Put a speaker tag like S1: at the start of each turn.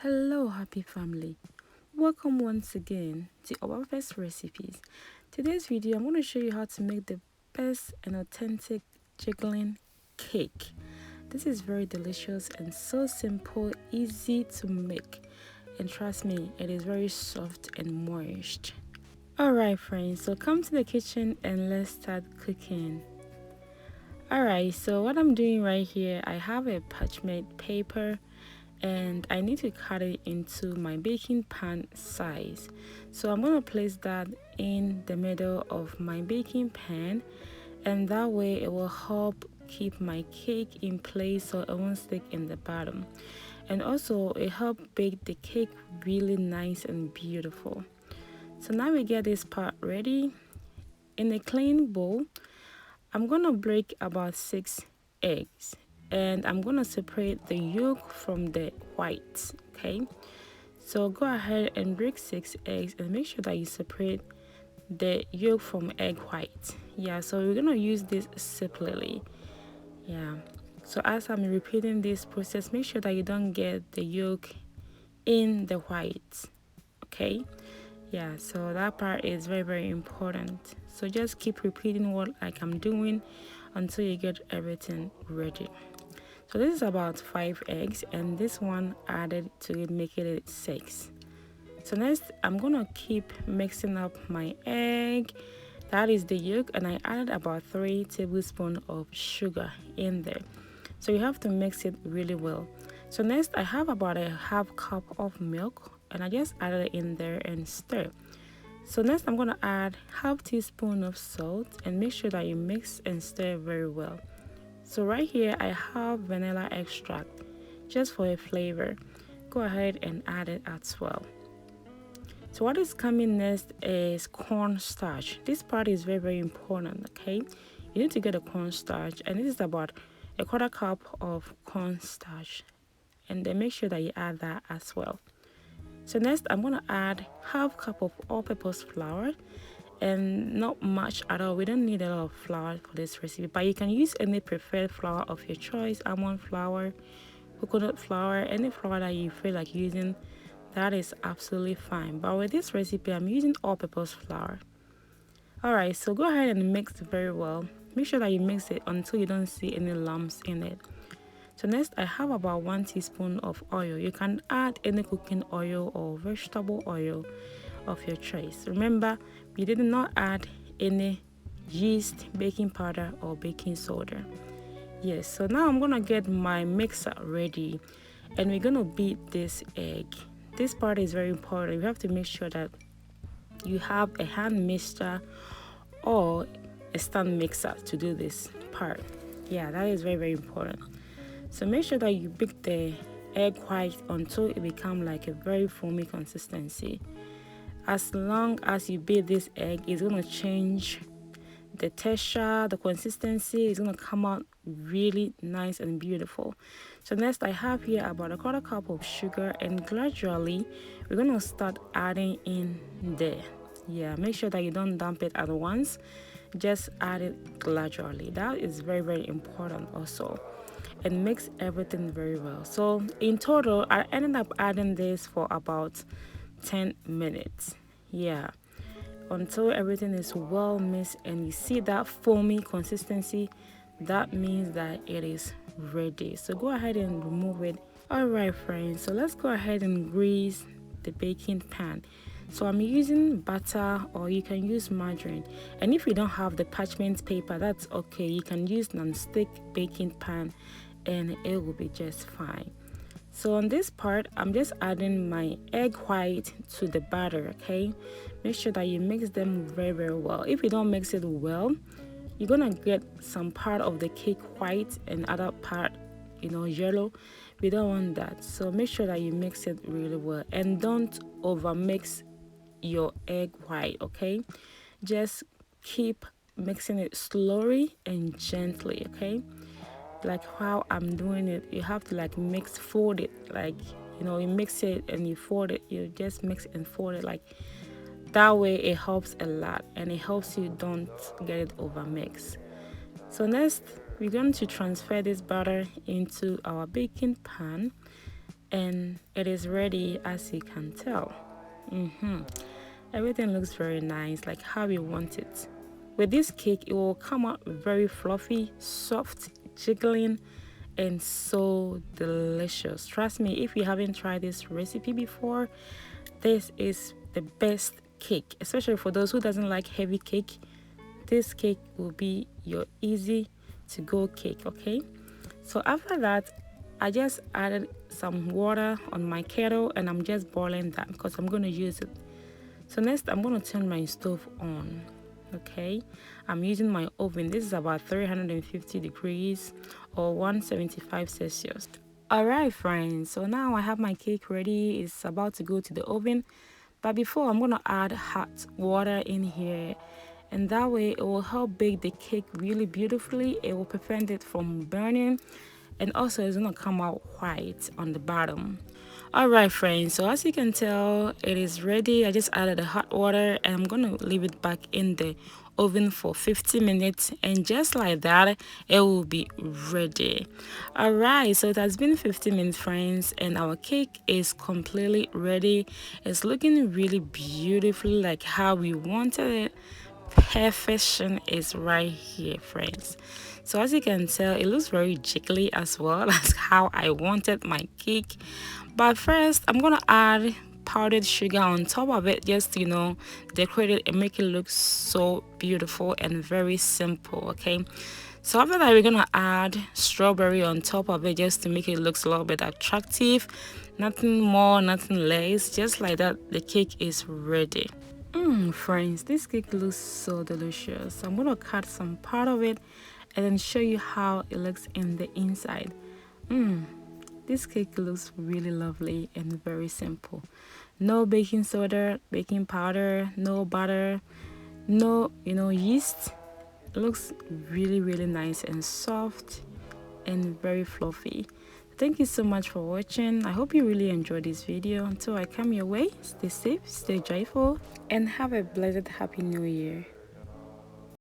S1: Hello, happy family. Welcome once again to OBAAPA'S recipes. Today's video, I'm going to show you how to make the best and authentic jiggling cake. This is very delicious and so simple, easy to make. And trust me, it is very soft and moist. Alright friends, so come to the kitchen and let's start cooking. Alright, so what I'm doing right here, I have a parchment paper and I need to cut it into my baking pan size. So I'm going to place that in the middle of my baking pan, and that way it will help keep my cake in place so it won't stick in the bottom, and also it helps bake the cake really nice and beautiful. So now we get this part ready. In a clean bowl, I'm gonna break about 6 eggs, and I'm gonna separate the yolk from the whites. Okay, so go ahead and break 6 eggs and make sure that you separate the yolk from egg white. Yeah, so we're gonna use this separately. Yeah, so as I'm repeating this process, make sure that you don't get the yolk in the whites. Okay, yeah, so that part is very important. So just keep repeating what like I'm doing until you get everything ready. So this is about 5 eggs, and this one added to it, making it 6. So next I'm gonna keep mixing up my egg, that is the yolk, and I added about 3 tablespoons of sugar in there. So you have to mix it really well. So next I have about a half cup of milk, and I just added it in there and stir. So next I'm going to add half teaspoon of salt, and make sure that you mix and stir very well. So right here I have vanilla extract just for a flavor. Go ahead and add it as well. So what is coming next is cornstarch. This part is very important. Okay, you need to get a cornstarch, and this is about a quarter cup of cornstarch, and then make sure that you add that as well. So next I'm gonna add half cup of all-purpose flour, and not much at all. We don't need a lot of flour for this recipe, but you can use any preferred flour of your choice: almond flour, coconut flour, any flour that you feel like using, that is absolutely fine. But with this recipe I'm using all-purpose flour. Alright, so go ahead and mix very well. Make sure that you mix it until you don't see any lumps in it. So next I have about 1 teaspoon of oil. You can add any cooking oil or vegetable oil of your choice. Remember, we did not add any yeast, baking powder or baking soda. Yes, so now I'm gonna get my mixer ready, and we're gonna beat this egg. This part is very important. You have to make sure that you have a hand mixer or a stand mixer to do this part. Yeah, that is very important. So make sure that you beat the egg white until it becomes like a very foamy consistency. As long as you beat this egg, it's going to change the texture, the consistency is going to come out really nice and beautiful. So next I have here about a quarter cup of sugar, and gradually we're going to start adding in there. Yeah, make sure that you don't dump it at once, just add it gradually. That is very important also, and mix everything very well. So in total I ended up adding this for about 10 minutes. Yeah, until everything is well mixed and you see that foamy consistency, that means that it is ready. So go ahead and remove it. Alright friends, so let's go ahead and grease the baking pan. So I'm using butter, or you can use margarine, and if you don't have the parchment paper, that's okay. You can use non-stick baking pan and it will be just fine. So on this part I'm just adding my egg white to the batter. Okay, make sure that you mix them very well. If you don't mix it well, you're gonna get some part of the cake white and other part, yellow. We don't want that, so make sure that you mix it really well, and don't over mix your egg white. Okay, just keep mixing it slowly and gently. Okay, like how I'm doing it, you have to like fold it, like you mix it and you fold it. You just mix and fold it like that way. It helps a lot, and it helps you don't get it over mixed. So next we're going to transfer this butter into our baking pan. and it is ready, as you can tell. Everything looks very nice, like how we want it. With this cake, it will come out very fluffy, soft, jiggling, and so delicious. Trust me, if you haven't tried this recipe before, this is the best cake, especially for those who doesn't like heavy cake. This cake will be your easy to go cake. Okay, so after that, I just added some water on my kettle and I'm just boiling that because I'm going to use it. So next, I'm going to turn my stove on. Okay, I'm using my oven. This is about 350 degrees or 175 Celsius. Alright friends, so now I have my cake ready. It's about to go to the oven, but before, I'm going to add hot water in here, and that way it will help bake the cake really beautifully. It will prevent it from burning, and also it's going to come out white on the bottom. Alright friends, so as you can tell, it is ready. I just added the hot water and I'm going to leave it back in the oven for 50 minutes, and just like that it will be ready. Alright, so it has been 50 minutes friends, and our cake is completely ready. It's looking really beautifully like how we wanted it. Perfection is right here friends. So as you can tell, it looks very jiggly as well as how I wanted my cake. But first, I'm gonna add powdered sugar on top of it, just to decorate it and make it look so beautiful and very simple. Okay, so after that, we're gonna add strawberry on top of it just to make it look a little bit attractive. Nothing more, nothing less. Just like that, the cake is ready. Friends, this cake looks so delicious. I'm gonna cut some part of it and then show you how it looks in the inside. This cake looks really lovely and very simple. No baking soda, baking powder, no butter, no yeast. It looks really nice and soft and very fluffy. Thank you so much for watching. I hope you really enjoyed this video. Until I come your way, stay safe, stay joyful, and have a blessed happy new year.